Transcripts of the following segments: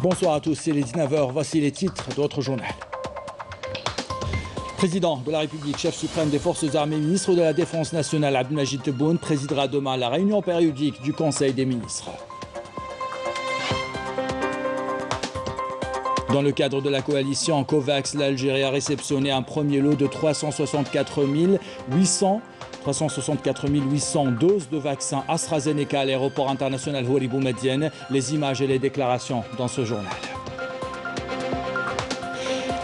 Bonsoir à tous, il est 19h, voici les titres de votre journal. Président de la République, chef suprême des forces armées, ministre de la Défense nationale, Abdelmajid Tebboune, présidera demain la réunion périodique du Conseil des ministres. Dans le cadre de la coalition COVAX, l'Algérie a réceptionné un premier lot de 364 800 doses de vaccins AstraZeneca à l'aéroport international Houari Boumedienne. Les images et les déclarations dans ce journal.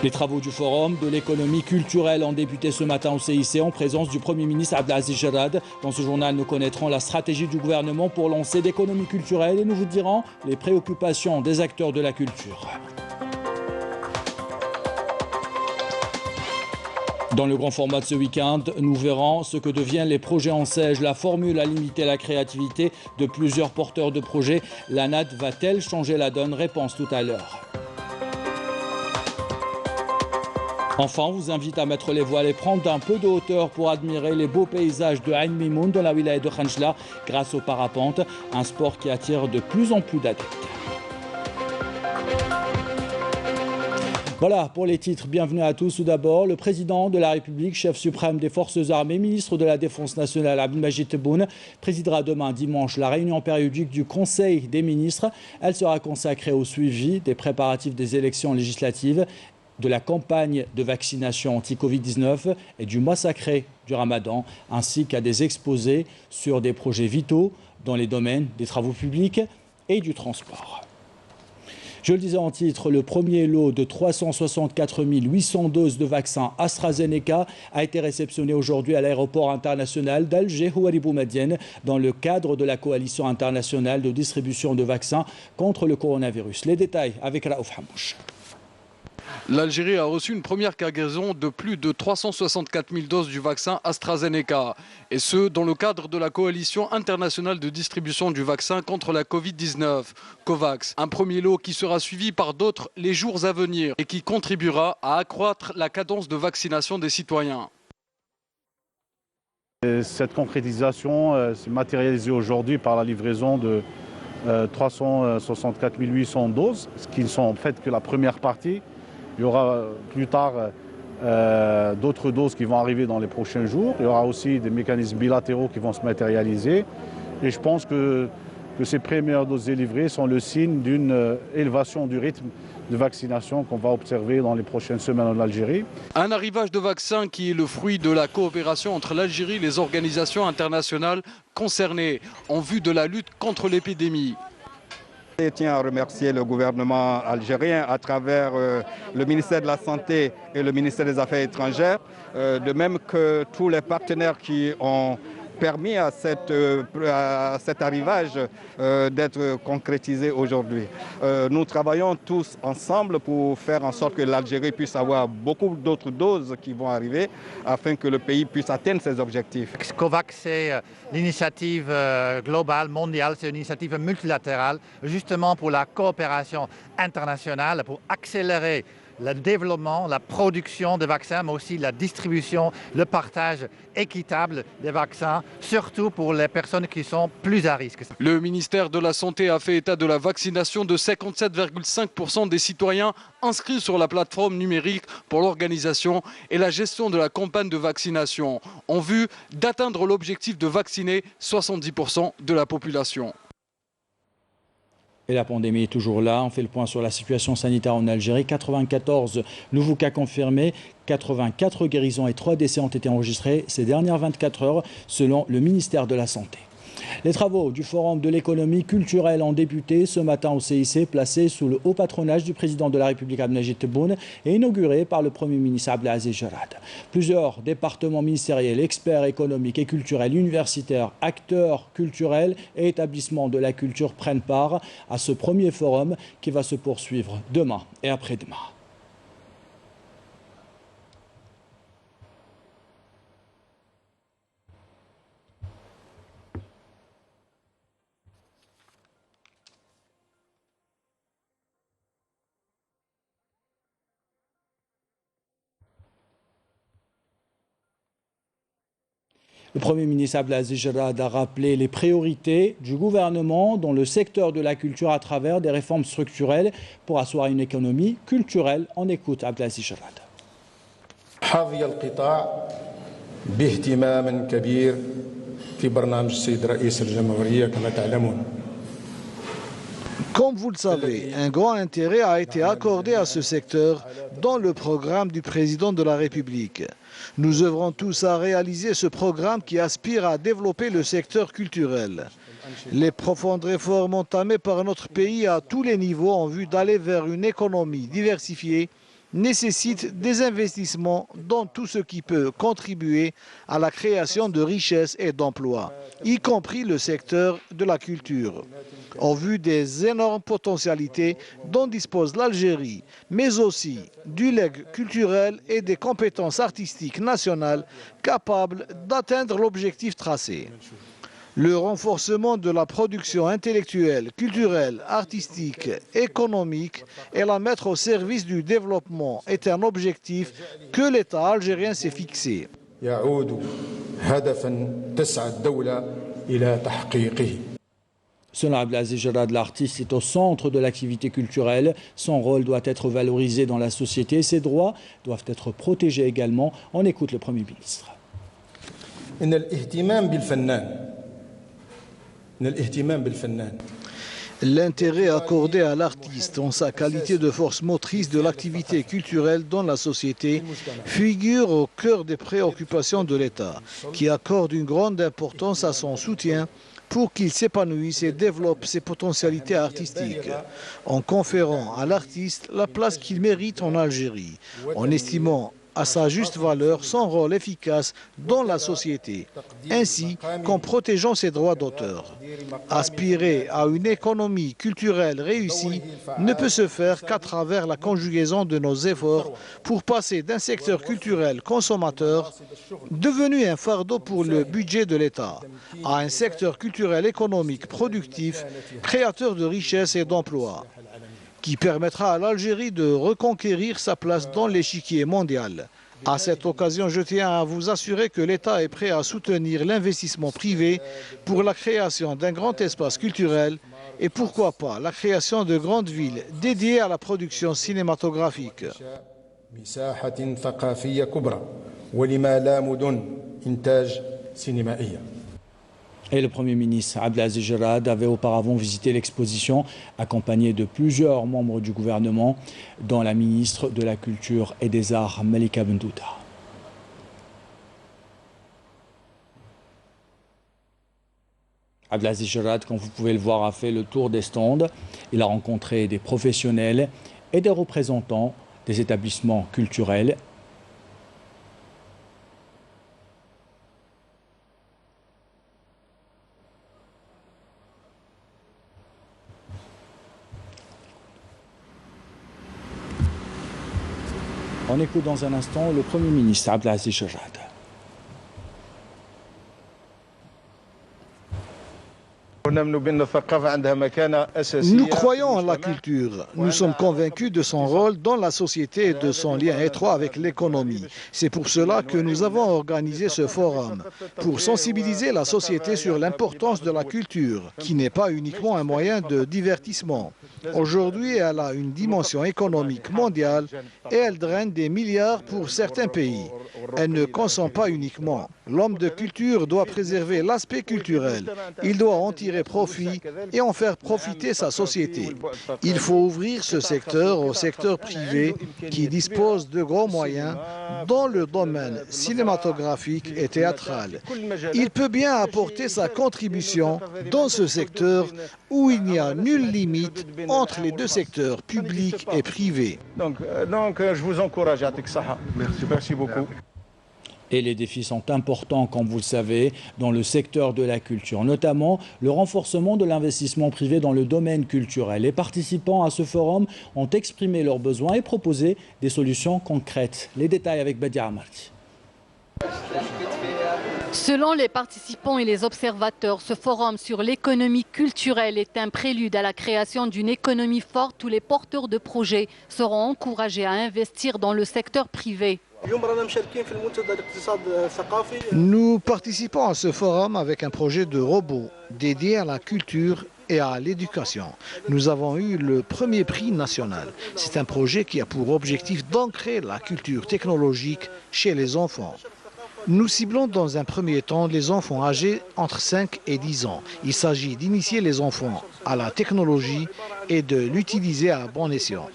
Les travaux du Forum de l'économie culturelle ont débuté ce matin au CIC en présence du Premier ministre Abdelaziz Jarrad. Dans ce journal, nous connaîtrons la stratégie du gouvernement pour lancer l'économie culturelle et nous vous dirons les préoccupations des acteurs de la culture. Dans le grand format de ce week-end, nous verrons ce que deviennent les projets en SAIG. La formule a limité la créativité de plusieurs porteurs de projets. L'ANAD va-t-elle changer la donne? Réponse tout à l'heure. Enfin, on vous invite à mettre les voiles et prendre un peu de hauteur pour admirer les beaux paysages de Ain Mimoun, de la wilaya de Khanchla, grâce au parapente, un sport qui attire de plus en plus d'adeptes. Voilà pour les titres. Bienvenue à tous. Tout d'abord, le président de la République, chef suprême des forces armées, ministre de la Défense nationale, Abdelmajid Tebboune, présidera demain dimanche la réunion périodique du Conseil des ministres. Elle sera consacrée au suivi des préparatifs des élections législatives, de la campagne de vaccination anti-Covid-19 et du mois sacré du Ramadan, ainsi qu'à des exposés sur des projets vitaux dans les domaines des travaux publics et du transport. Je le disais en titre, le premier lot de 364 800 doses de vaccins AstraZeneca a été réceptionné aujourd'hui à l'aéroport international d'Alger Houari Boumedienne dans le cadre de la coalition internationale de distribution de vaccins contre le coronavirus. Les détails avec Raouf Hamouche. L'Algérie a reçu une première cargaison de plus de 364 000 doses du vaccin AstraZeneca. Et ce, dans le cadre de la coalition internationale de distribution du vaccin contre la Covid-19, COVAX. Un premier lot qui sera suivi par d'autres les jours à venir et qui contribuera à accroître la cadence de vaccination des citoyens. Cette concrétisation s'est matérialisée aujourd'hui par la livraison de 364 800 doses, ce qui ne sont en fait que la première partie. Il y aura plus tard d'autres doses qui vont arriver dans les prochains jours. Il y aura aussi des mécanismes bilatéraux qui vont se matérialiser. Et je pense que ces premières doses délivrées sont le signe d'une élévation du rythme de vaccination qu'on va observer dans les prochaines semaines en Algérie. Un arrivage de vaccins qui est le fruit de la coopération entre l'Algérie et les organisations internationales concernées en vue de la lutte contre l'épidémie. Je tiens à remercier le gouvernement algérien à travers le ministère de la Santé et le ministère des Affaires étrangères, de même que tous les partenaires qui ont permis à cet arrivage d'être concrétisé aujourd'hui. Nous travaillons tous ensemble pour faire en sorte que l'Algérie puisse avoir beaucoup d'autres doses qui vont arriver afin que le pays puisse atteindre ses objectifs. COVAX, c'est l'initiative globale, mondiale, c'est une initiative multilatérale justement pour la coopération internationale, pour accélérer le développement, la production de vaccins, mais aussi la distribution, le partage équitable des vaccins, surtout pour les personnes qui sont plus à risque. Le ministère de la Santé a fait état de la vaccination de 57,5% des citoyens inscrits sur la plateforme numérique pour l'organisation et la gestion de la campagne de vaccination, en vue d'atteindre l'objectif de vacciner 70% de la population. Et la pandémie est toujours là. On fait le point sur la situation sanitaire en Algérie. 94 nouveaux cas confirmés, 84 guérisons et 3 décès ont été enregistrés ces dernières 24 heures selon le ministère de la Santé. Les travaux du Forum de l'économie culturelle ont débuté ce matin au CIC, placé sous le haut patronage du président de la République Abdelmajid Tebboune et inauguré par le Premier ministre Abdelaziz Jarrad. Plusieurs départements ministériels, experts économiques et culturels, universitaires, acteurs culturels et établissements de la culture prennent part à ce premier forum qui va se poursuivre demain et après-demain. Le Premier ministre Abdelaziz Jarrad a rappelé les priorités du gouvernement dans le secteur de la culture à travers des réformes structurelles pour asseoir une économie culturelle. On écoute Abdelaziz Jarrad. حظي القطاع باهتمام كبير في برنامج السيد رئيس الجمهورية كما تعلمون. Comme vous le savez, un grand intérêt a été accordé à ce secteur dans le programme du président de la République. Nous œuvrons tous à réaliser ce programme qui aspire à développer le secteur culturel. Les profondes réformes entamées par notre pays à tous les niveaux en vue d'aller vers une économie diversifiée nécessitent des investissements dans tout ce qui peut contribuer à la création de richesses et d'emplois, y compris le secteur de la culture. En vue des énormes potentialités dont dispose l'Algérie, mais aussi du legs culturel et des compétences artistiques nationales capables d'atteindre l'objectif tracé. Le renforcement de la production intellectuelle, culturelle, artistique, économique et la mettre au service du développement est un objectif que l'État algérien s'est fixé. Selon Abdelaziz Jarrad, l'artiste est au centre de l'activité culturelle. Son rôle doit être valorisé dans la société et ses droits doivent être protégés également. On écoute le Premier ministre. L'intérêt accordé à l'artiste en sa qualité de force motrice de l'activité culturelle dans la société figure au cœur des préoccupations de l'État, qui accorde une grande importance à son soutien pour qu'il s'épanouisse et développe ses potentialités artistiques, en conférant à l'artiste la place qu'il mérite en Algérie, en estimant à sa juste valeur son rôle efficace dans la société, ainsi qu'en protégeant ses droits d'auteur. Aspirer à une économie culturelle réussie ne peut se faire qu'à travers la conjugaison de nos efforts pour passer d'un secteur culturel consommateur, devenu un fardeau pour le budget de l'État, à un secteur culturel économique productif, créateur de richesses et d'emplois, qui permettra à l'Algérie de reconquérir sa place dans l'échiquier mondial. À cette occasion, je tiens à vous assurer que l'État est prêt à soutenir l'investissement privé pour la création d'un grand espace culturel et pourquoi pas la création de grandes villes dédiées à la production cinématographique. Et le Premier ministre Abdelaziz Jarrad avait auparavant visité l'exposition, accompagné de plusieurs membres du gouvernement, dont la ministre de la Culture et des Arts, Malika Bendouda. Abdelaziz Jarrad, comme vous pouvez le voir, a fait le tour des stands. Il a rencontré des professionnels et des représentants des établissements culturels. On écoute dans un instant le Premier ministre Abdelaziz Jarrad. Nous croyons en la culture. Nous sommes convaincus de son rôle dans la société et de son lien étroit avec l'économie. C'est pour cela que nous avons organisé ce forum, pour sensibiliser la société sur l'importance de la culture, qui n'est pas uniquement un moyen de divertissement. Aujourd'hui, elle a une dimension économique mondiale et elle draine des milliards pour certains pays. Elle ne consomme pas uniquement. L'homme de culture doit préserver l'aspect culturel. Il doit en tirer profit et en faire profiter sa société. Il faut ouvrir ce secteur au secteur privé qui dispose de gros moyens dans le domaine cinématographique et théâtral. Il peut bien apporter sa contribution dans ce secteur où il n'y a nulle limite entre les deux secteurs, publics et privés. Donc je vous encourage à Tiksaha. Merci beaucoup. Et les défis sont importants, comme vous le savez, dans le secteur de la culture, notamment le renforcement de l'investissement privé dans le domaine culturel. Les participants à ce forum ont exprimé leurs besoins et proposé des solutions concrètes. Les détails avec Badia Amarti. Selon les participants et les observateurs, ce forum sur l'économie culturelle est un prélude à la création d'une économie forte où les porteurs de projets seront encouragés à investir dans le secteur privé. Nous participons à ce forum avec un projet de robot dédié à la culture et à l'éducation. Nous avons eu le premier prix national. C'est un projet qui a pour objectif d'ancrer la culture technologique chez les enfants. Nous ciblons dans un premier temps les enfants âgés entre 5 et 10 ans. Il s'agit d'initier les enfants à la technologie et de l'utiliser à bon escient.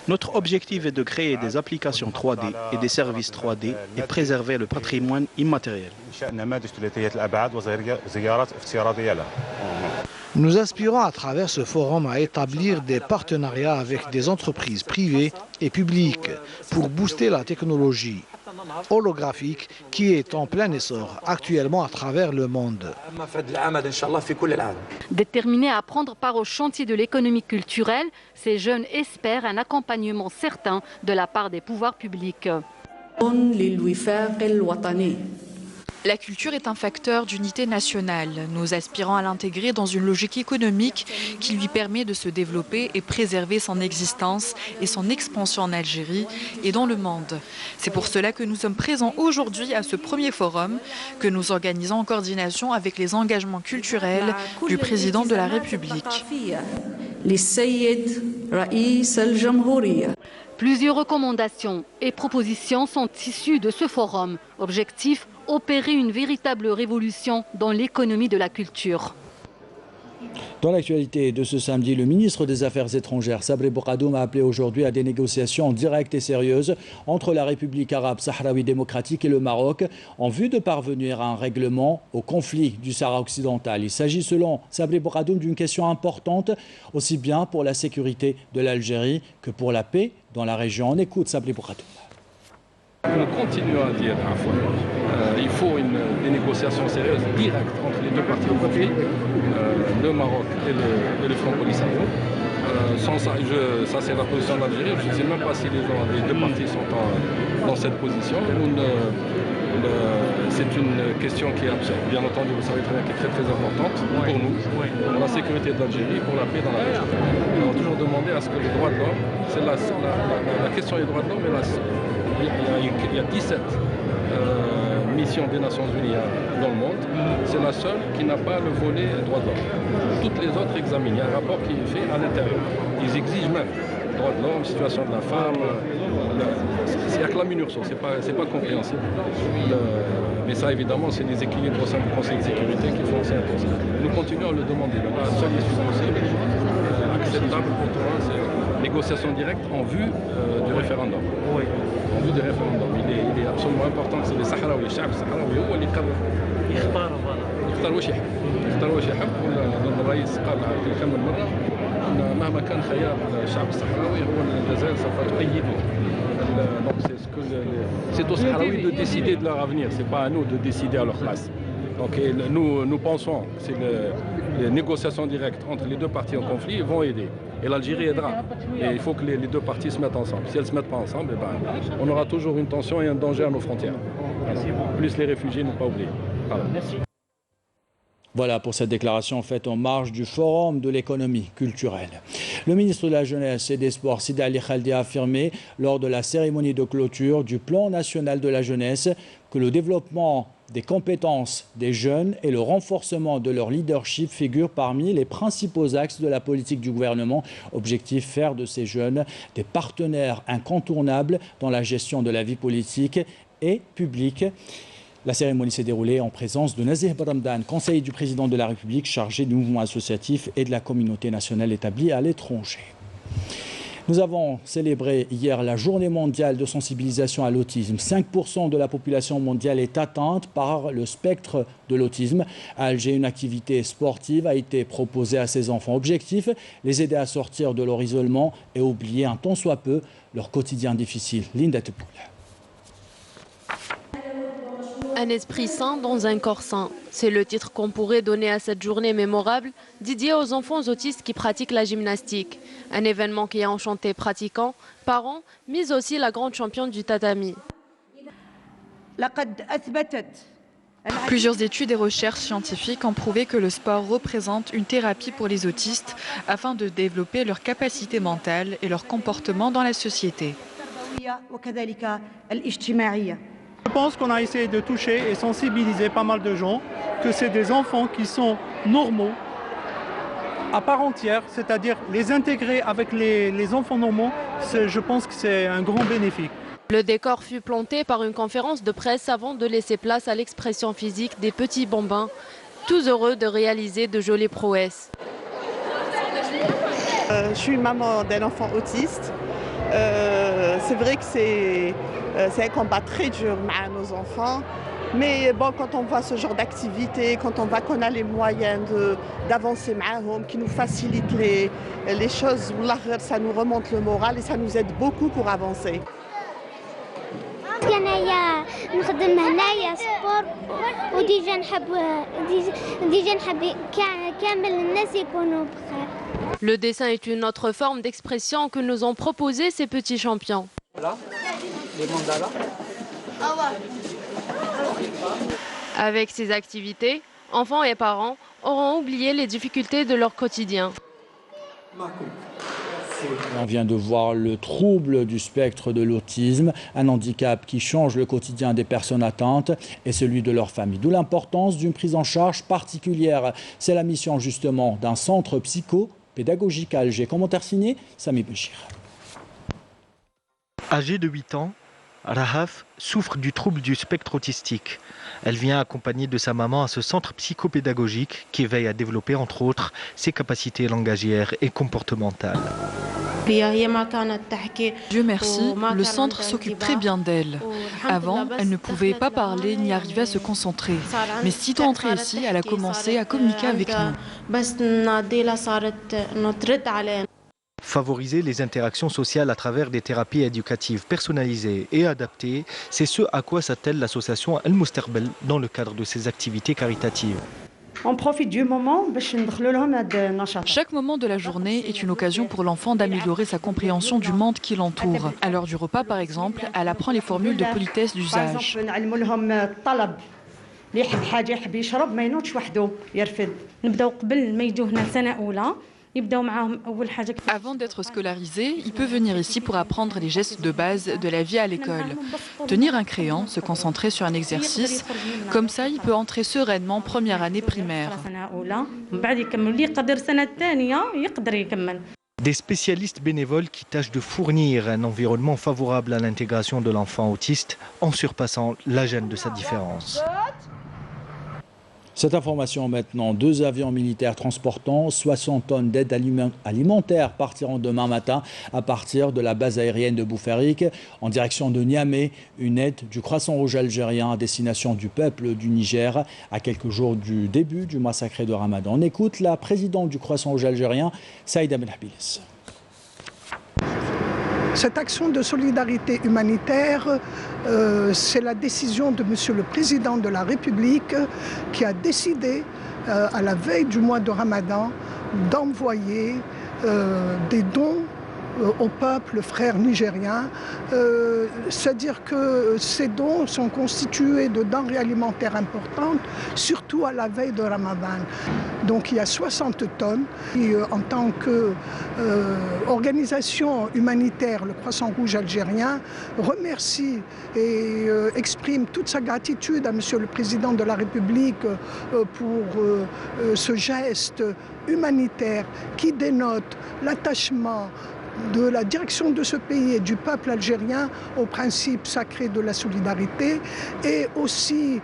Notre objectif est de créer des applications 3D et des services 3D et préserver le patrimoine immatériel. Nous aspirons à travers ce forum à établir des partenariats avec des entreprises privées et publiques pour booster la technologie holographique qui est en plein essor actuellement à travers le monde. Déterminés à prendre part au chantier de l'économie culturelle, ces jeunes espèrent un accompagnement certain de la part des pouvoirs publics. La culture est un facteur d'unité nationale. Nous aspirons à l'intégrer dans une logique économique qui lui permet de se développer et préserver son existence et son expansion en Algérie et dans le monde. C'est pour cela que nous sommes présents aujourd'hui à ce premier forum que nous organisons en coordination avec les engagements culturels du président de la République. Plusieurs recommandations et propositions sont issues de ce forum. Objectif, opérer une véritable révolution dans l'économie de la culture. Dans l'actualité de ce samedi, le ministre des Affaires étrangères, Sabri Bourgadoum, a appelé aujourd'hui à des négociations directes et sérieuses entre la République arabe sahraoui démocratique et le Maroc en vue de parvenir à un règlement au conflit du Sahara occidental. Il s'agit selon Sabri Bourgadoum d'une question importante aussi bien pour la sécurité de l'Algérie que pour la paix dans la région. On écoute Sabri Bourgadoum. Nous continuons à dire il faut des négociations sérieuses directes entre les deux parties au conflit, le Maroc et le Front Polisario. Sans ça, ça c'est la position d'Algérie. Je ne sais même pas si les deux parties sont dans cette position. C'est une question qui est bien entendu, vous savez très bien, qui est très très importante pour nous, pour la sécurité de l'Algérie, pour la paix dans la région. On a toujours demandé à ce que les droits de l'homme, c'est la question des droits de l'homme, il y a 17 missions des Nations Unies dans le monde. C'est la seule qui n'a pas le volet droits de l'homme. Toutes les autres examinent. Il y a un rapport qui est fait à l'intérieur. Ils exigent même droits de l'homme, situation de la femme. Il n'y a que la MINURSO, c'est pas compréhensible. Mais ça, évidemment, c'est des équilibres au sein du Conseil de sécurité qui font que c'est impossible. Nous continuons à le demander. La seule issue possible, acceptable pour tout le monde, c'est négociation directe en vue du référendum. Oui. En vue du référendum. Il est absolument important que les Sahraouis, le chef sahraoui, هو اللي يقرر. يختار واش يحب. يختار واش يحب. الرئيس قال كم من مرة أن مهما كان خيار الشعب الصحراوي هو الجزائر سوف تؤيده. Donc c'est aux Sahraouis de décider de leur avenir. C'est pas à nous de décider à leur place. Donc nous pensons que les négociations directes entre les deux parties en conflit vont aider. Et l'Algérie aidera. Et il faut que les deux parties se mettent ensemble. Si elles ne se mettent pas ensemble, on aura toujours une tension et un danger à nos frontières. Plus les réfugiés, ne pas oublier. Voilà. Voilà pour cette déclaration faite en marge du Forum de l'économie culturelle. Le ministre de la Jeunesse et des Sports, Sidi Ali Khaldi, a affirmé lors de la cérémonie de clôture du Plan national de la jeunesse que le développement des compétences des jeunes et le renforcement de leur leadership figurent parmi les principaux axes de la politique du gouvernement. Objectif, faire de ces jeunes des partenaires incontournables dans la gestion de la vie politique et publique. La cérémonie s'est déroulée en présence de Nazih Bramdan, conseiller du président de la République chargé du mouvement associatif et de la communauté nationale établie à l'étranger. Nous avons célébré hier la journée mondiale de sensibilisation à l'autisme. 5% de la population mondiale est atteinte par le spectre de l'autisme. À Alger, une activité sportive a été proposée à ces enfants. Objectif, les aider à sortir de leur isolement et oublier un tant soit peu leur quotidien difficile. Linda Tepoul. Un esprit sain dans un corps sain. C'est le titre qu'on pourrait donner à cette journée mémorable dédiée aux enfants autistes qui pratiquent la gymnastique. Un événement qui a enchanté pratiquants, parents, mais aussi la grande championne du tatami. Plusieurs études et recherches scientifiques ont prouvé que le sport représente une thérapie pour les autistes afin de développer leur capacité mentale et leur comportement dans la société. Je pense qu'on a essayé de toucher et sensibiliser pas mal de gens, que c'est des enfants qui sont normaux, à part entière, c'est-à-dire les intégrer avec les enfants normaux, je pense que c'est un grand bénéfice. Le décor fut planté par une conférence de presse avant de laisser place à l'expression physique des petits bambins, tous heureux de réaliser de jolies prouesses. Je suis maman d'un enfant autiste. C'est vrai que c'est un combat très dur avec nos enfants. Mais bon, quand on voit ce genre d'activité, quand on voit qu'on a les moyens d'avancer معاهم, qui nous facilitent les choses, ça nous remonte le moral et ça nous aide beaucoup pour avancer. Le dessin est une autre forme d'expression que nous ont proposé ces petits champions. Voilà, les mandalas. Avec ces activités, enfants et parents auront oublié les difficultés de leur quotidien. On vient de voir le trouble du spectre de l'autisme, un handicap qui change le quotidien des personnes atteintes et celui de leur famille. D'où l'importance d'une prise en charge particulière. C'est la mission justement d'un centre psycho-pédagogique à Alger. Commentaire signé Sami Béchir. Âgée de 8 ans, Rahaf souffre du trouble du spectre autistique. Elle vient accompagnée de sa maman à ce centre psychopédagogique qui veille à développer entre autres ses capacités langagières et comportementales. Dieu merci, le centre s'occupe très bien d'elle. Avant, elle ne pouvait pas parler ni arriver à se concentrer. Mais sitôt entrée ici, elle a commencé à communiquer avec nous. Favoriser les interactions sociales à travers des thérapies éducatives personnalisées et adaptées, c'est ce à quoi s'attelle l'association El Mousterbel dans le cadre de ses activités caritatives. On profite du moment. Chaque moment de la journée est une occasion pour l'enfant d'améliorer sa compréhension du monde qui l'entoure. À l'heure du repas, par exemple, elle apprend les formules de politesse d'usage. Avant d'être scolarisé, il peut venir ici pour apprendre les gestes de base de la vie à l'école. Tenir un crayon, se concentrer sur un exercice, comme ça il peut entrer sereinement première année primaire. Des spécialistes bénévoles qui tâchent de fournir un environnement favorable à l'intégration de l'enfant autiste en surpassant la gêne de sa différence. Cette information maintenant, 2 avions militaires transportant 60 tonnes d'aide alimentaire partiront demain matin à partir de la base aérienne de Boufarik en direction de Niamey. Une aide du Croissant Rouge algérien à destination du peuple du Niger à quelques jours du début du mois sacré de Ramadan. On écoute la présidente du Croissant Rouge algérien, Saïda Benhabilis. Cette action de solidarité humanitaire, c'est la décision de Monsieur le Président de la République qui a décidé, à la veille du mois de Ramadan, d'envoyer des dons au peuple frère nigérien. C'est-à-dire que ces dons sont constitués de denrées alimentaires importantes, surtout à la veille de Ramadan. Donc il y a 60 tonnes. Et, en tant qu'organisation humanitaire, le Croissant Rouge algérien remercie et exprime toute sa gratitude à Monsieur le Président de la République pour ce geste humanitaire qui dénote l'attachement de la direction de ce pays et du peuple algérien au principe sacré de la solidarité. Et aussi,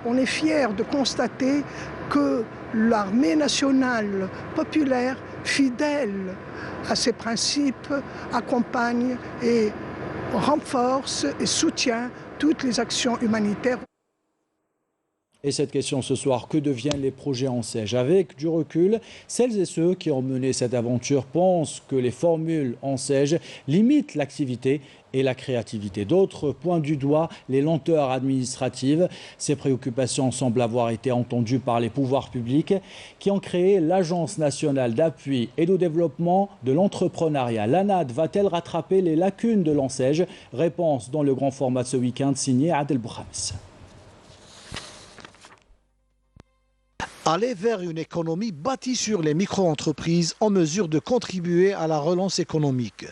on est fiers de constater que l'armée nationale populaire, fidèle à ces principes, accompagne et renforce et soutient toutes les actions humanitaires. Et cette question ce soir, que deviennent les projets ANSEJ? Avec du recul, celles et ceux qui ont mené cette aventure pensent que les formules ANSEJ limitent l'activité et la créativité. D'autres pointent du doigt les lenteurs administratives. Ces préoccupations semblent avoir été entendues par les pouvoirs publics qui ont créé l'Agence nationale d'appui et de développement de l'entrepreneuriat. L'ANAD va-t-elle rattraper les lacunes de l'ANSEJ? Réponse dans le grand format de ce week-end signé Adel Bouhamis. Aller vers une économie bâtie sur les micro-entreprises en mesure de contribuer à la relance économique.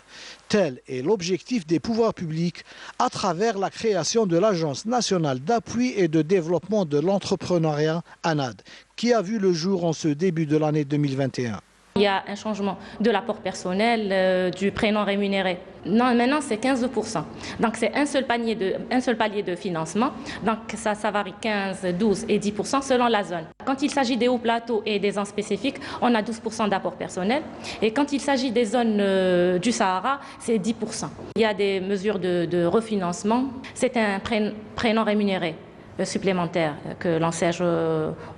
Tel est l'objectif des pouvoirs publics à travers la création de l'Agence nationale d'appui et de développement de l'entrepreneuriat, ANAD, qui a vu le jour en ce début de l'année 2021. Il y a un changement de l'apport personnel, du prêt non rémunéré. Non, maintenant, c'est 15%. Donc, c'est un seul palier de financement. Donc, ça varie 15, 12 et 10% selon la zone. Quand il s'agit des hauts plateaux et des zones spécifiques, on a 12% d'apport personnel. Et quand il s'agit des zones du Sahara, c'est 10%. Il y a des mesures de refinancement. C'est un prêt non rémunéré supplémentaire que l'ANSEJ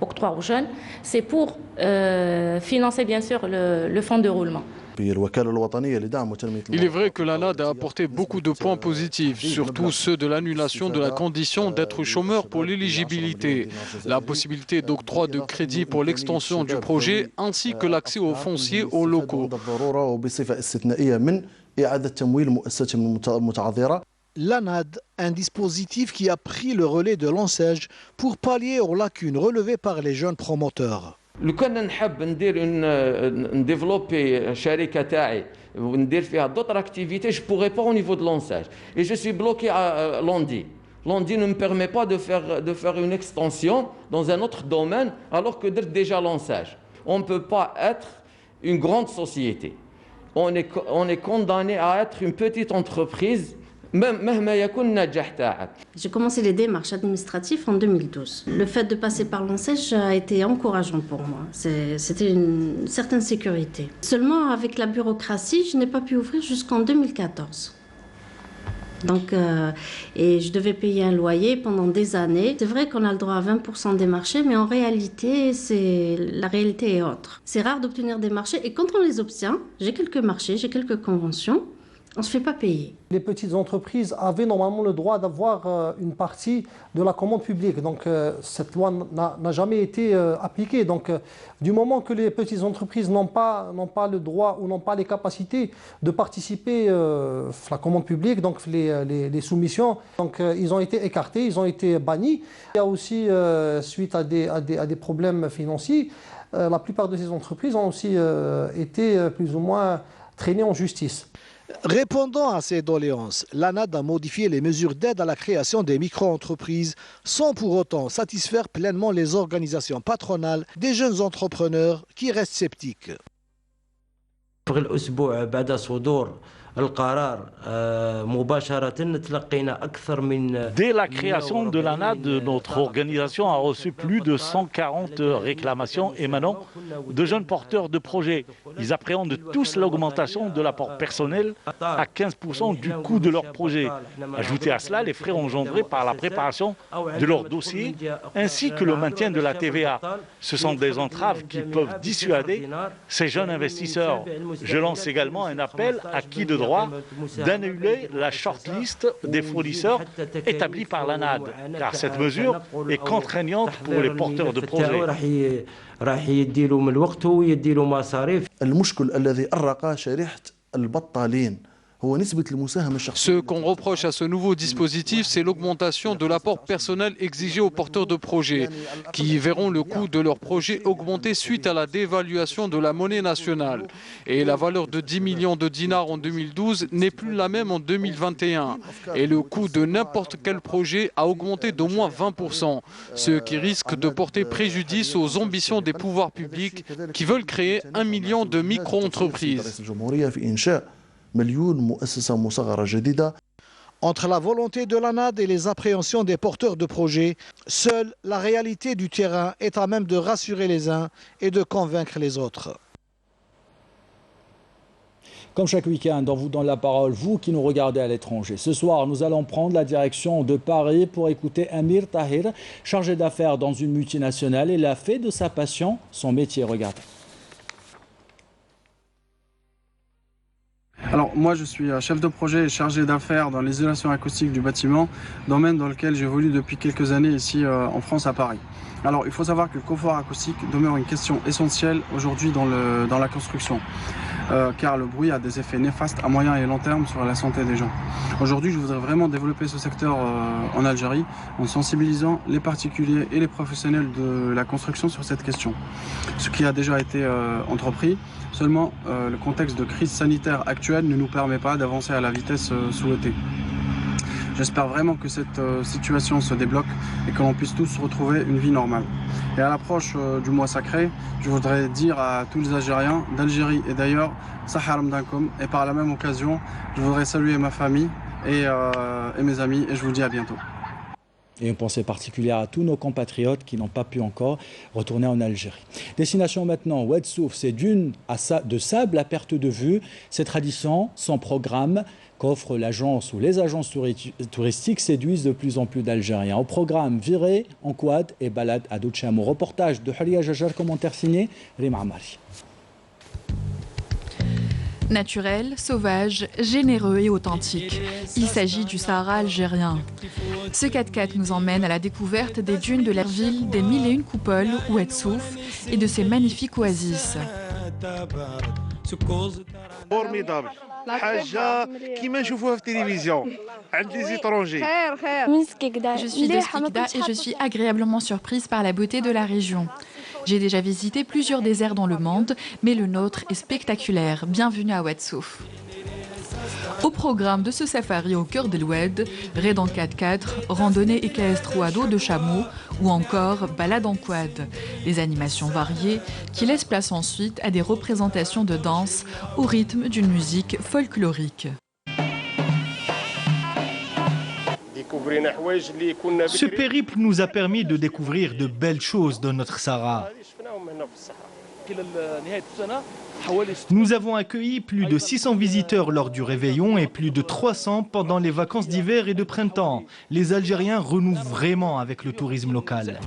octroie aux jeunes. C'est pour financer bien sûr le fonds de roulement. Il est vrai que l'ANAD a apporté beaucoup de points positifs, surtout ceux de l'annulation de la condition d'être chômeur pour l'éligibilité, la possibilité d'octroi de crédit pour l'extension du projet ainsi que l'accès aux fonciers aux locaux. L'ANAD, un dispositif qui a pris le relais de l'ANSEJ pour pallier aux lacunes relevées par les jeunes promoteurs. لو كان نحب نديفلوبي شركه تاعي وندير فيها d'autres activités, je pourrais pas au niveau de l'ANSEJ et je suis bloqué à Landi. Landi ne me permet pas de faire une extension dans un autre domaine alors que déjà l'ANSEJ. On ne peut pas être une grande société. On est condamné à être une petite entreprise. J'ai commencé les démarches administratives en 2012. Le fait de passer par l'ANSEJ a été encourageant pour moi. C'était une certaine sécurité. Seulement, avec la bureaucratie, je n'ai pas pu ouvrir jusqu'en 2014. Donc, et je devais payer un loyer pendant des années. C'est vrai qu'on a le droit à 20% des marchés, mais en réalité, la réalité est autre. C'est rare d'obtenir des marchés et quand on les obtient, j'ai quelques marchés, j'ai quelques conventions, on ne se fait pas payer. Les petites entreprises avaient normalement le droit d'avoir une partie de la commande publique. Donc cette loi n'a jamais été appliquée. Donc du moment que les petites entreprises n'ont pas le droit ou n'ont pas les capacités de participer à la commande publique, donc les soumissions, donc ils ont été écartés, ils ont été bannis. Il y a aussi, suite à des problèmes financiers, la plupart de ces entreprises ont aussi été plus ou moins traînées en justice. Répondant à ces doléances, l'ANAD a modifié les mesures d'aide à la création des micro-entreprises sans pour autant satisfaire pleinement les organisations patronales des jeunes entrepreneurs qui restent sceptiques. Dès la création de l'ANAD, notre organisation a reçu plus de 140 réclamations émanant de jeunes porteurs de projets. Ils appréhendent tous l'augmentation de l'apport personnel à 15% du coût de leur projet. Ajoutez à cela les frais engendrés par la préparation de leur dossier ainsi que le maintien de la TVA. Ce sont des entraves qui peuvent dissuader ces jeunes investisseurs. Je lance également un appel à qui de droit d'annuler la shortlist des fournisseurs établie par l'ANAD, car cette mesure est contraignante pour les porteurs de projets. Ce qu'on reproche à ce nouveau dispositif, c'est l'augmentation de l'apport personnel exigé aux porteurs de projets, qui verront le coût de leur projet augmenter suite à la dévaluation de la monnaie nationale. Et la valeur de 10 millions de dinars en 2012 n'est plus la même en 2021. Et le coût de n'importe quel projet a augmenté d'au moins 20%, ce qui risque de porter préjudice aux ambitions des pouvoirs publics qui veulent créer 1 million de micro-entreprises. Entre la volonté de l'ANAD et les appréhensions des porteurs de projets, seule la réalité du terrain est à même de rassurer les uns et de convaincre les autres. Comme chaque week-end, on vous donne la parole, vous qui nous regardez à l'étranger. Ce soir, nous allons prendre la direction de Paris pour écouter Amir Tahir, chargé d'affaires dans une multinationale. Il a fait de sa passion son métier. Regardez. Alors moi je suis chef de projet et chargé d'affaires dans l'isolation acoustique du bâtiment, domaine dans lequel j'évolue depuis quelques années ici en France à Paris. Alors il faut savoir que le confort acoustique demeure une question essentielle aujourd'hui dans la construction. car le bruit a des effets néfastes à moyen et long terme sur la santé des gens. Aujourd'hui, je voudrais vraiment développer ce secteur en Algérie en sensibilisant les particuliers et les professionnels de la construction sur cette question. Ce qui a déjà été entrepris, seulement le contexte de crise sanitaire actuelle ne nous permet pas d'avancer à la vitesse souhaitée. J'espère vraiment que cette situation se débloque et que l'on puisse tous retrouver une vie normale. Et à l'approche du mois sacré, je voudrais dire à tous les Algériens d'Algérie et d'ailleurs, Sahar Mdankoum, et par la même occasion, je voudrais saluer ma famille et mes amis et je vous dis à bientôt. Et une pensée particulière à tous nos compatriotes qui n'ont pas pu encore retourner en Algérie. Destination maintenant, Oued Souf, ces dunes de sable à perte de vue. Ces traditions, sans programme qu'offre l'agence ou les agences touristiques séduisent de plus en plus d'Algériens. Au programme, virée en quad et balade à dos de chameau. Reportage de Halia Jajar, commentaire signé Rima Amari. Naturel, sauvage, généreux et authentique. Il s'agit du Sahara algérien. Ce 4x4 nous emmène à la découverte des dunes de la ville des 1001 coupoles Oued Souf et de ses magnifiques oasis. Formidable. حاجة كيما نشوفوها في التلفزيون عند les étrangers. Je suis de Skikda et je suis agréablement surprise par la beauté de la région. J'ai déjà visité plusieurs déserts dans le monde, mais le nôtre est spectaculaire. Bienvenue à Oued Souf. Au programme de ce safari au cœur de l'Oued, raid en 4x4, randonnée équestre ou à dos de chameau, ou encore balade en quad. Des animations variées qui laissent place ensuite à des représentations de danse au rythme d'une musique folklorique. Ce périple nous a permis de découvrir de belles choses dans notre Sahara. Nous avons accueilli plus de 600 visiteurs lors du réveillon et plus de 300 pendant les vacances d'hiver et de printemps. Les Algériens renouent vraiment avec le tourisme local.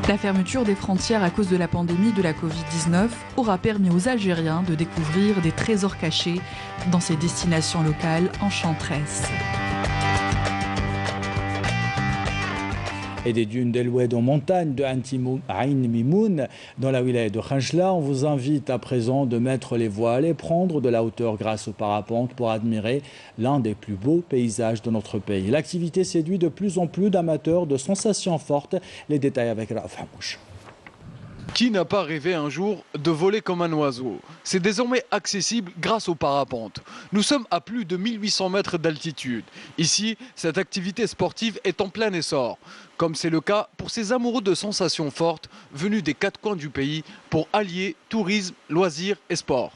La fermeture des frontières à cause de la pandémie de la Covid-19 aura permis aux Algériens de découvrir des trésors cachés dans ces destinations locales enchanteresses. Et des dunes d'El-Oued en montagne de Ain Mimoun dans la wilaya de Khanchla. On vous invite à présent de mettre les voiles et prendre de la hauteur grâce au parapente pour admirer l'un des plus beaux paysages de notre pays. L'activité séduit de plus en plus d'amateurs de sensations fortes. Les détails avec Raouf Hamouche. Qui n'a pas rêvé un jour de voler comme un oiseau? C'est désormais accessible grâce au parapente. Nous sommes à plus de 1800 mètres d'altitude. Ici, cette activité sportive est en plein essor, comme c'est le cas pour ces amoureux de sensations fortes venus des 4 coins du pays pour allier tourisme, loisirs et sport.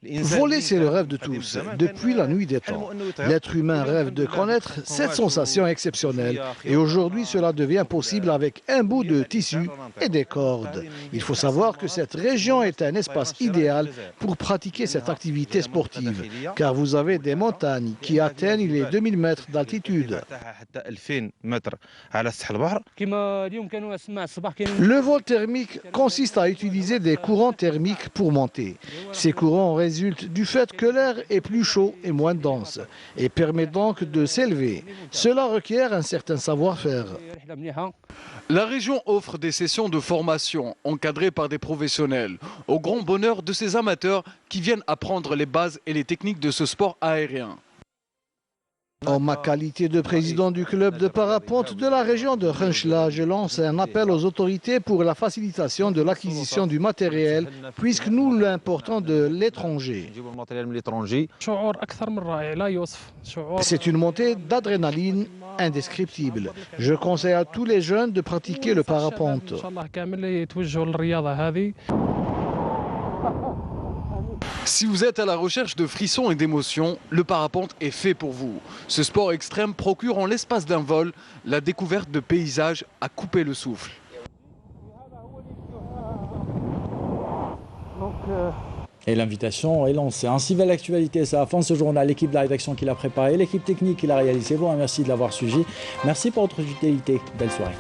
Voler, c'est le rêve de tous, depuis la nuit des temps. L'être humain rêve de connaître cette sensation exceptionnelle. Et aujourd'hui, cela devient possible avec un bout de tissu et des cordes. Il faut savoir que cette région est un espace idéal pour pratiquer cette activité sportive, car vous avez des montagnes qui atteignent les 2000 mètres d'altitude. Le vol thermique consiste à utiliser des courants thermiques pour monter. Ces courants résultent du fait que l'air est plus chaud et moins dense et permet donc de s'élever. Cela requiert un certain savoir-faire. La région offre des sessions de formation encadrées par des professionnels, au grand bonheur de ces amateurs qui viennent apprendre les bases et les techniques de ce sport aérien. En ma qualité de président du club de parapente de la région de Khanchla, je lance un appel aux autorités pour la facilitation de l'acquisition du matériel, puisque nous l'importons de l'étranger. C'est une montée d'adrénaline indescriptible. Je conseille à tous les jeunes de pratiquer le parapente. Si vous êtes à la recherche de frissons et d'émotions, le parapente est fait pour vous. Ce sport extrême procure en l'espace d'un vol la découverte de paysages à couper le souffle. Et l'invitation est lancée. Ainsi va l'actualité. C'est la fin de ce journal. L'équipe de la rédaction qui l'a préparé, l'équipe technique qui l'a réalisé. Bon, merci de l'avoir suivi. Merci pour votre fidélité. Belle soirée.